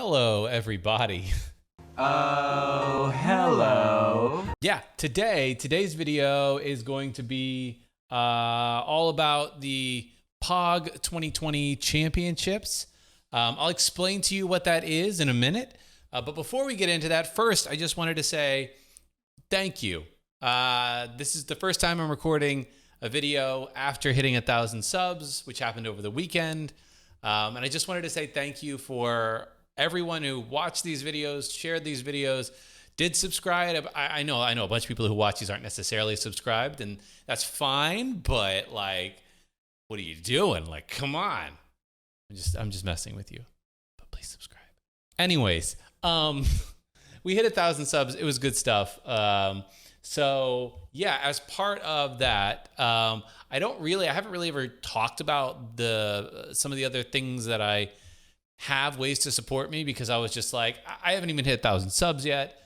Hello, everybody. Oh, hello. Yeah, today's video is going to be all about the POG 2020 championships. I'll explain to you what that is in a minute. But before we get into that, first, I just wanted to say thank you. This is the first time I'm recording a video after hitting 1,000 subs, which happened over the weekend. And I just wanted to say thank you for everyone who watched these videos, shared these videos, did subscribe. I know a bunch of people who watch these aren't necessarily subscribed, and that's fine, but like, what are you doing? Like, come on. I'm just messing with you, but please subscribe. Anyways, we hit 1,000 subs. It was good stuff. So yeah, as part of that, I haven't really ever talked about some of the other things that I have ways to support me, because I was just like, I haven't even hit 1,000 subs yet.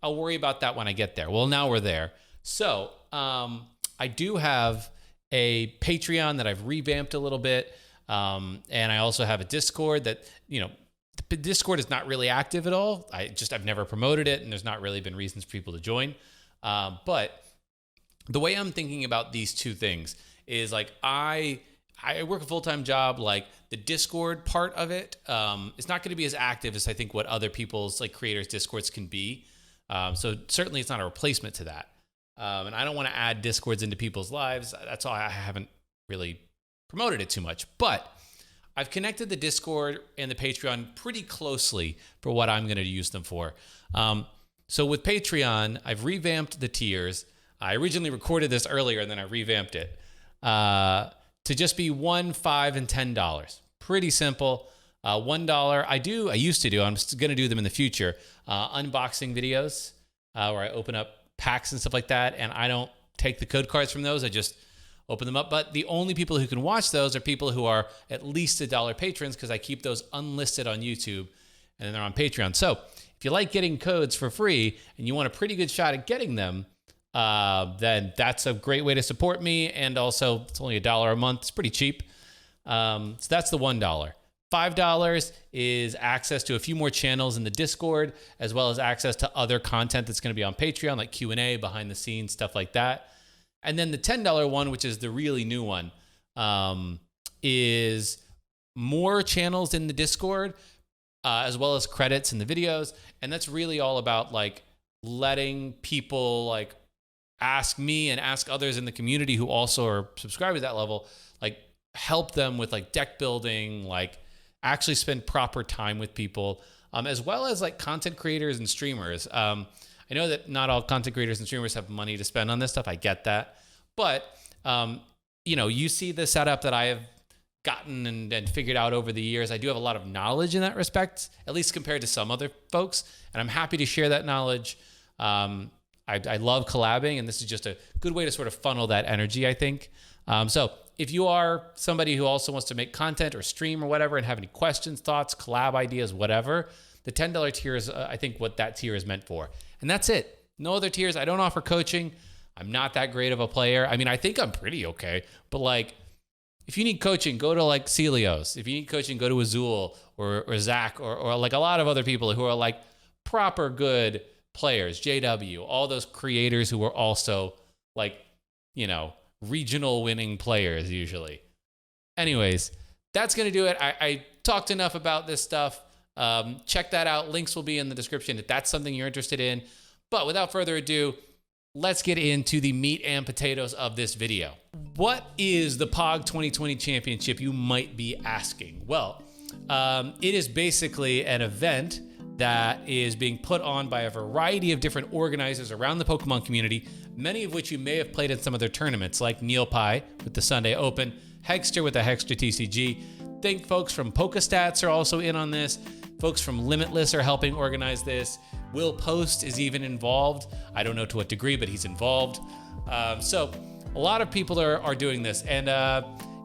I'll worry about that when I get there. Well, now we're there. So I do have a Patreon that I've revamped a little bit. And I also have a Discord that, the Discord is not really active at all. I've never promoted it, and there's not really been reasons for people to join. But the way I'm thinking about these two things is like, I work a full-time job. Like, the Discord part of it, it's not going to be as active as I think what other people's like creators' Discords can be. So certainly it's not a replacement to that. And I don't want to add Discords into people's lives. That's all. I haven't really promoted it too much, but I've connected the Discord and the Patreon pretty closely for what I'm going to use them for. So with Patreon, I've revamped the tiers. I originally recorded this earlier and then I revamped it to just be $1, $5, and $10. Pretty simple. $1. I used to do, I'm going to do them in the future, unboxing videos where I open up packs and stuff like that. And I don't take the code cards from those. I just open them up. But the only people who can watch those are people who are at least $1 patrons, because I keep those unlisted on YouTube and then they're on Patreon. So if you like getting codes for free and you want a pretty good shot at getting them, then that's a great way to support me. And also, it's only $1 a month. It's pretty cheap. So that's the $1. $5 is access to a few more channels in the Discord, as well as access to other content that's going to be on Patreon, like Q&A, behind the scenes, stuff like that. And then the $10 one, which is the really new one, is more channels in the Discord, as well as credits in the videos. And that's really all about like letting people like ask me and ask others in the community who also are subscribed to that level, like help them with like deck building, like actually spend proper time with people, as well as like content creators and streamers. I know that not all content creators and streamers have money to spend on this stuff. I get that. But, you see the setup that I have gotten and figured out over the years. I do have a lot of knowledge in that respect, at least compared to some other folks. And I'm happy to share that knowledge. I love collabing, and this is just a good way to sort of funnel that energy, I think. So if you are somebody who also wants to make content or stream or whatever and have any questions, thoughts, collab ideas, whatever, the $10 tier is, I think, what that tier is meant for. And that's it. No other tiers. I don't offer coaching. I'm not that great of a player. I mean, I think I'm pretty okay. But like, if you need coaching, go to like Celios. If you need coaching, go to Azul or Zach or like a lot of other people who are like proper good players, JW, all those creators who are also like, regional winning players usually. Anyways, that's going to do it. I talked enough about this stuff. Check that out. Links will be in the description if that's something you're interested in. But without further ado, let's get into the meat and potatoes of this video. What is the POG 2020 Championship, you might be asking? Well, it is basically an event that is being put on by a variety of different organizers around the Pokemon community, many of which you may have played in some of their tournaments, like NeilPie with the Sunday Open, Hexter with the Hexter TCG. Think folks from PokeStats are also in on this. Folks from Limitless are helping organize this. Will Post is even involved. I don't know to what degree, but he's involved. So a lot of people are doing this. And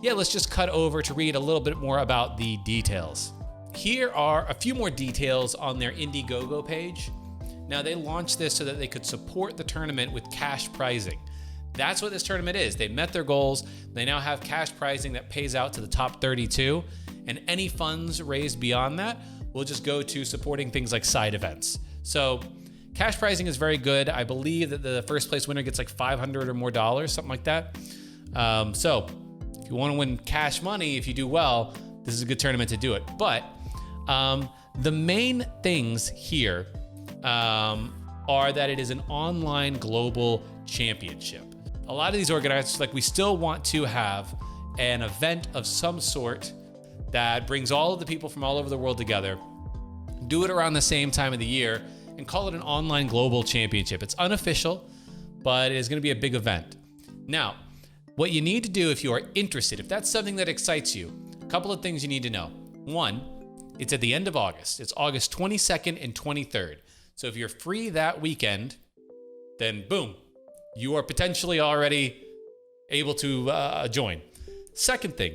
let's just cut over to read a little bit more about the details. Here are a few more details on their Indiegogo page. Now, they launched this so that they could support the tournament with cash prizing. That's what this tournament is. They met their goals. They now have cash prizing that pays out to the top 32, and any funds raised beyond that will just go to supporting things like side events. So cash prizing is very good. I believe that the first place winner gets like $500 or more, something like that. So if you want to win cash money, if you do well, this is a good tournament to do it. But the main things here are that it is an online global championship. A lot of these organizers, like, we still want to have an event of some sort that brings all of the people from all over the world together, do it around the same time of the year, and call it an online global championship. It's unofficial, but it is going to be a big event. Now, what you need to do if you are interested, if that's something that excites you, a couple of things you need to know. One, it's at the end of August. It's August 22nd and 23rd. So if you're free that weekend, then boom, you are potentially already able to join. Second thing,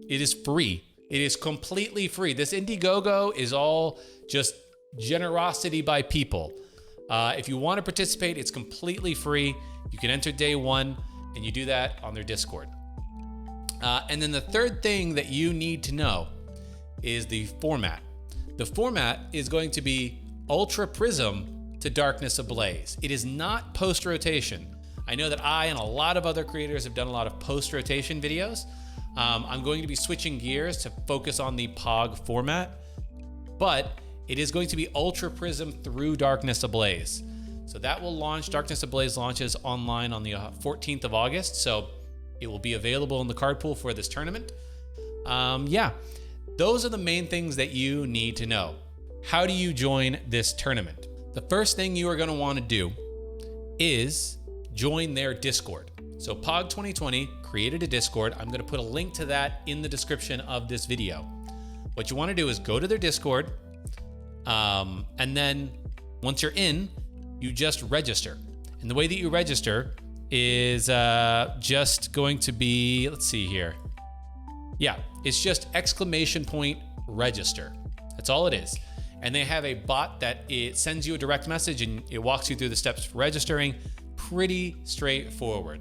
it is free. It is completely free. This Indiegogo is all just generosity by people. If you want to participate, it's completely free. You can enter day one, and you do that on their Discord. And then the third thing that you need to know is the format. The format is going to be Ultra Prism to Darkness Ablaze. It is not post-rotation. I know that I and a lot of other creators have done a lot of post-rotation videos. I'm going to be switching gears to focus on the POG format, but it is going to be Ultra Prism through Darkness Ablaze. So that will launch. Darkness Ablaze launches online on the 14th of August, so it will be available in the card pool for this tournament. Yeah, those are the main things that you need to know. How do you join this tournament? The first thing you are going to want to do is join their Discord. So POG 2020 created a Discord. I'm going to put a link to that in the description of this video. What you want to do is go to their Discord, and then once you're in, you just register. And the way that you register is just going to be, let's see here. Yeah, it's just !register. That's all it is. And they have a bot that it sends you a direct message and it walks you through the steps for registering. Pretty straightforward.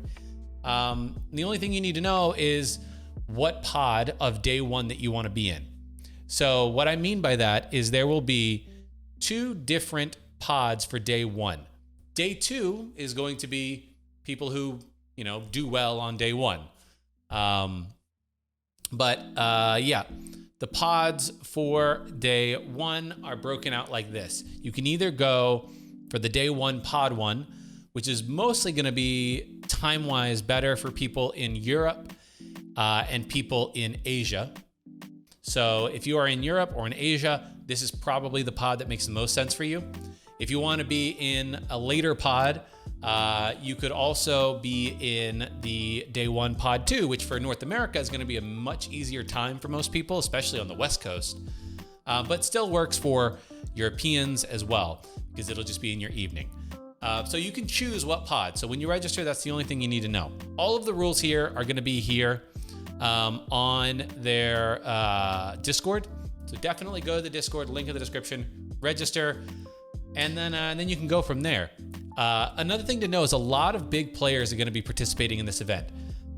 The only thing you need to know is what pod of day one that you want to be in. So what I mean by that is there will be 2 different pods for day one. Day two is going to be people who, do well on day one. Yeah, the pods for day one are broken out like this. You can either go for the day one pod one, which is mostly going to be time-wise better for people in Europe and people in Asia. So if you are in Europe or in Asia, this is probably the pod that makes the most sense for you. If you want to be in a later pod, you could also be in the day one pod 2, which for North America is going to be a much easier time for most people, especially on the West Coast, but still works for Europeans as well, because it'll just be in your evening. So you can choose what pod. So when you register, that's the only thing you need to know. All of the rules here are going to be here on their Discord. So definitely go to the Discord, link in the description, register, and then you can go from there. Another thing to know is a lot of big players are going to be participating in this event.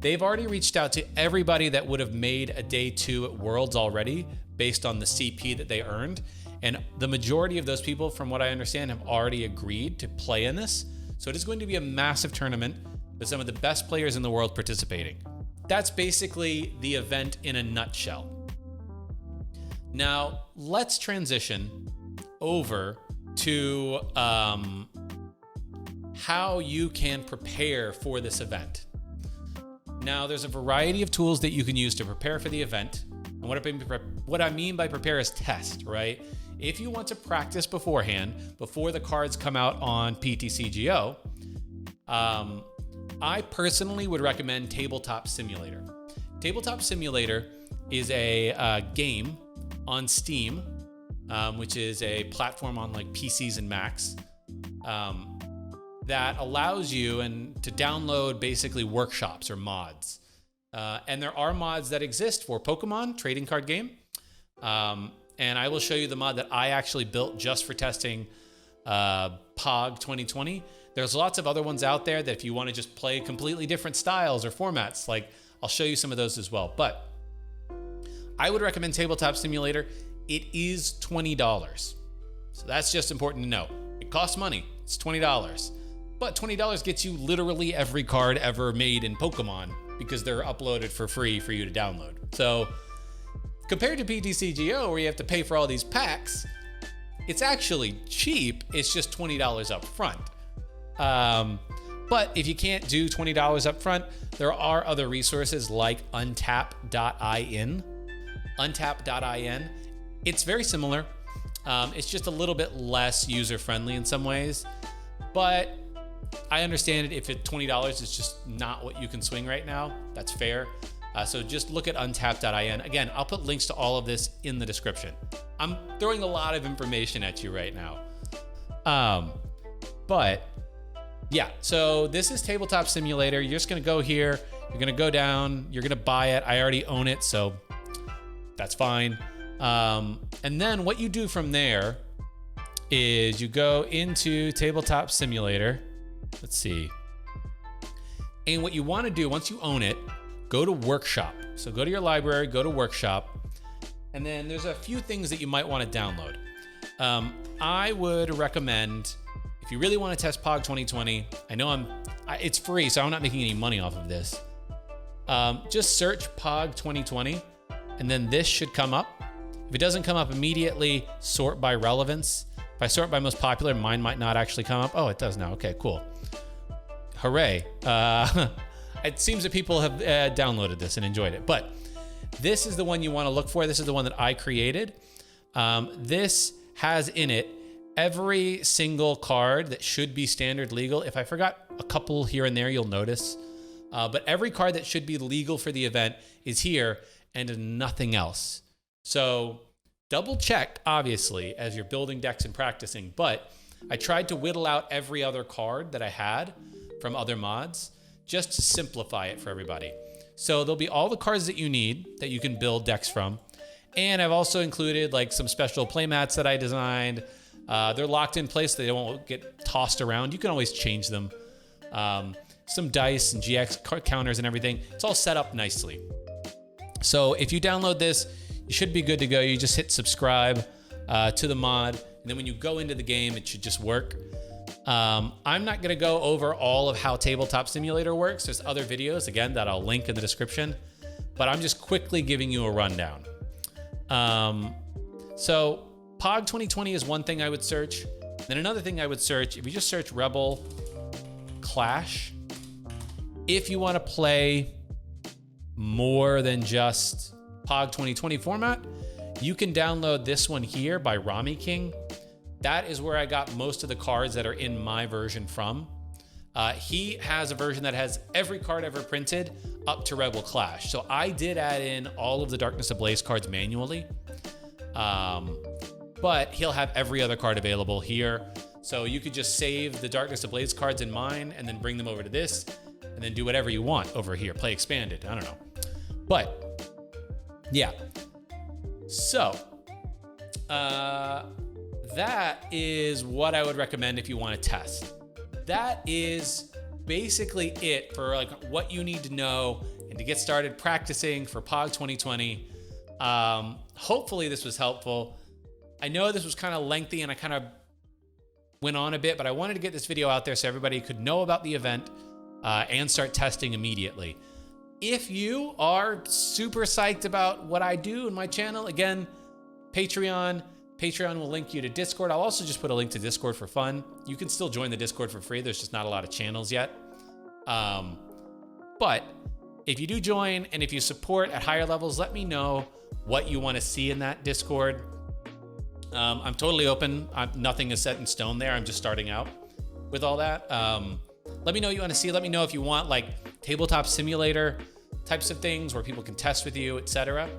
They've already reached out to everybody that would have made a day 2 at Worlds already based on the CP that they earned. And the majority of those people, from what I understand, have already agreed to play in this. So it is going to be a massive tournament with some of the best players in the world participating. That's basically the event in a nutshell. Now, let's transition over to how you can prepare for this event. Now, there's a variety of tools that you can use to prepare for the event. And what I mean by prepare is test, right? If you want to practice beforehand, before the cards come out on PTCGO, I personally would recommend Tabletop Simulator. Tabletop Simulator is a game on Steam, which is a platform on like PCs and Macs, that allows you to download basically workshops or mods. And there are mods that exist for Pokemon trading card game. And I will show you the mod that I actually built just for testing POG 2020. There's lots of other ones out there that if you want to just play completely different styles or formats, like I'll show you some of those as well. But I would recommend Tabletop Simulator. it is $20. So that's just important to know. It costs money. It's $20. But $20 gets you literally every card ever made in Pokemon because they're uploaded for free for you to download. So compared to PTCGO, where you have to pay for all these packs, it's actually cheap. It's just $20 up front. But if you can't do $20 up front, there are other resources like untap.in. Untap.in. It's very similar. It's just a little bit less user-friendly in some ways, but I understand it. If it's $20 is just not what you can swing right now, that's fair. So just look at untap.in. Again, I'll put links to all of this in the description. I'm throwing a lot of information at you right now. But yeah, so this is Tabletop Simulator. You're just gonna go here, you're gonna go down, you're gonna buy it. I already own it, so that's fine. And then what you do from there is you go into Tabletop Simulator. Let's see. And what you want to do once you own it, go to Workshop. So go to your library, go to Workshop, and then there's a few things that you might want to download. I would recommend, if you really want to test POG 2020, I know it's free, so I'm not making any money off of this. Just search POG 2020, and then this should come up. If it doesn't come up immediately, sort by relevance. If I sort by most popular, mine might not actually come up. Oh, it does now. Okay, cool. Hooray. It seems that people have downloaded this and enjoyed it, but this is the one you want to look for. This is the one that I created. This has in it every single card that should be standard legal. If I forgot a couple here and there, you'll notice. But every card that should be legal for the event is here and nothing else. So double check, obviously, as you're building decks and practicing, but I tried to whittle out every other card that I had from other mods just to simplify it for everybody. So there'll be all the cards that you need that you can build decks from. And I've also included like some special playmats that I designed. They're locked in place. They won't get tossed around. You can always change them. Some dice and GX counters and everything. It's all set up nicely. So if you download this, you should be good to go. You just hit subscribe to the mod, and then when you go into the game, it should just work. I'm not gonna go over all of how Tabletop Simulator works. There's other videos, again, that I'll link in the description, but I'm just quickly giving you a rundown. So POG 2020 is one thing I would search. Then another thing I would search, if you just search Rebel Clash, if you wanna play more than just POG 2020 format, you can download this one here by Rami King. That is where I got most of the cards that are in my version from. He has a version that has every card ever printed up to Rebel Clash. So I did add in all of the Darkness Ablaze cards manually, but he'll have every other card available here. So you could just save the Darkness Ablaze cards in mine and then bring them over to this and then do whatever you want over here. Play expanded, I don't know. But yeah, so that is what I would recommend if you want to test. That is basically it for like what you need to know and to get started practicing for POG 2020. Hopefully this was helpful. I know this was kind of lengthy and I kind of went on a bit, but I wanted to get this video out there so everybody could know about the event and start testing immediately. If you are super psyched about what I do in my channel, again, Patreon will link you to Discord. I'll also just put a link to Discord for fun. You can still join the Discord for free. There's just not a lot of channels yet. But if you do join and if you support at higher levels, let me know what you want to see in that Discord. I'm totally open. Nothing is set in stone there. I'm just starting out with all that. Let me know what you want to see. Let me know if you want like Tabletop Simulator types of things where people can test with you, etc.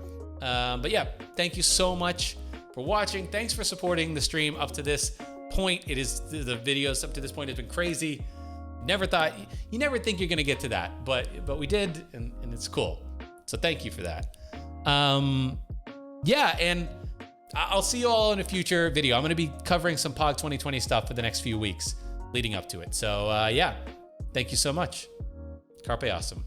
But yeah, thank you so much for watching. Thanks for supporting the stream up to this point. The videos up to this point has been crazy. You never think you're gonna get to that, but we did, and it's cool. So thank you for that. Yeah, and I'll see you all in a future video. I'm gonna be covering some POG 2020 stuff for the next few weeks leading up to it. So yeah, thank you so much. Carpe awesome.